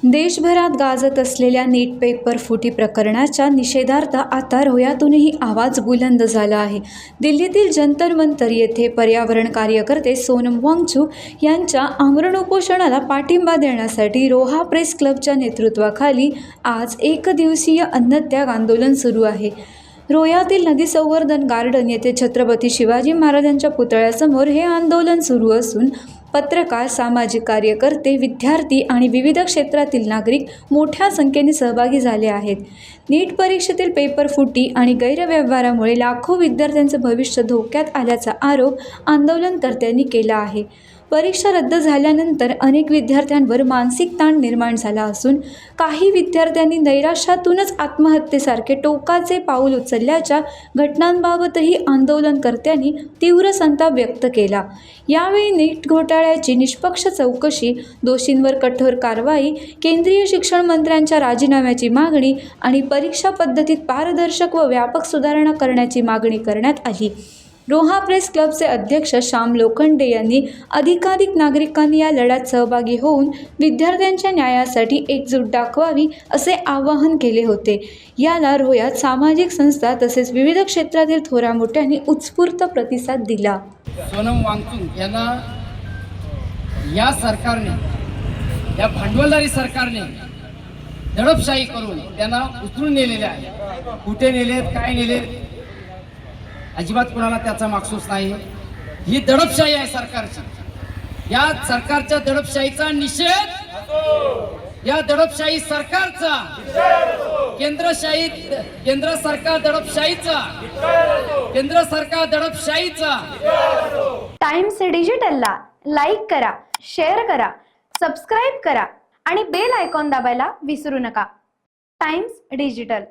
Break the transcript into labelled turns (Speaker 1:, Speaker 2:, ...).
Speaker 1: देशभरात गाजत असलेल्या नीट पेपर फुटी प्रकरणाच्या निषेधार्थ आता रोह्यातूनही आवाज बुलंद झाला आहे. दिल्लीतील जंतर मंतर येथे पर्यावरण कार्यकर्ते सोनम वांगचुक यांच्या आमरण उपोषणाला पाठिंबा देण्यासाठी रोहा प्रेस क्लबच्या नेतृत्वाखाली आज एकदिवसीय अन्नत्याग आंदोलन सुरू आहे. रोह्यातील नदी संवर्धन गार्डन येथे छत्रपती शिवाजी महाराजांच्या पुतळ्यासमोर हे आंदोलन सुरू असून पत्रकार, सामाजिक कार्यकर्ते, विद्यार्थी आणि विविध क्षेत्रातील नागरिक मोठ्या संख्येने सहभागी झाले आहेत. नीट परीक्षेतील पेपर फुटी आणि गैरव्यवहारामुळे लाखो विद्यार्थ्यांचे भविष्य धोक्यात आल्याचा आरोप आंदोलनकर्त्यांनी केला आहे. परीक्षा रद्द झाल्यानंतर अनेक विद्यार्थ्यांवर मानसिक ताण निर्माण झाला असून काही विद्यार्थ्यांनी नैराश्यातूनच आत्महत्येसारखे टोकाचे पाऊल उचलल्याच्या घटनांबाबतही आंदोलनकर्त्यांनी तीव्र संताप व्यक्त केला. यावेळी नीट घोटाळ्याची निष्पक्ष चौकशी, दोषींवर कठोर कारवाई, केंद्रीय शिक्षण मंत्र्यांच्या राजीनाम्याची मागणी आणि परीक्षा पद्धतीत पारदर्शक व व्यापक सुधारणा करण्याची मागणी करण्यात आली. रोहा प्रेस क्लबचे अध्यक्ष श्याम लोखंडे यांनी अधिकाधिक नागरिकांनी या लढ्यात सहभागी होऊन विद्यार्थ्यांच्या न्यायासाठी एकजूट दाखवावी असे आवाहन केले होते. याला रोह्यात सामाजिक संस्था तसेच विविध क्षेत्रातील थोरामोठ्यांनी उत्स्फूर्त प्रतिसाद दिला.
Speaker 2: सोनम वांगचुक यांना या सरकारने, या भांडवलदारी सरकारने दडपशाही करून त्यांना उचलून नेलेले आहे. कुठे नेलेत, काय नेलेत, अजिबात कोणाला त्याचा मागसूस नाही. ही दडपशाही आहे सरकारची. या सरकारच्या दडपशाहीचा निषेध, या दडपशाही सरकारचा, केंद्र सरकार दडपशाहीचा.
Speaker 3: टाइम्स डिजिटलला लाईक करा, शेअर करा, सबस्क्राईब करा आणि बेल आयकॉन दाबायला विसरू नका. Times digital.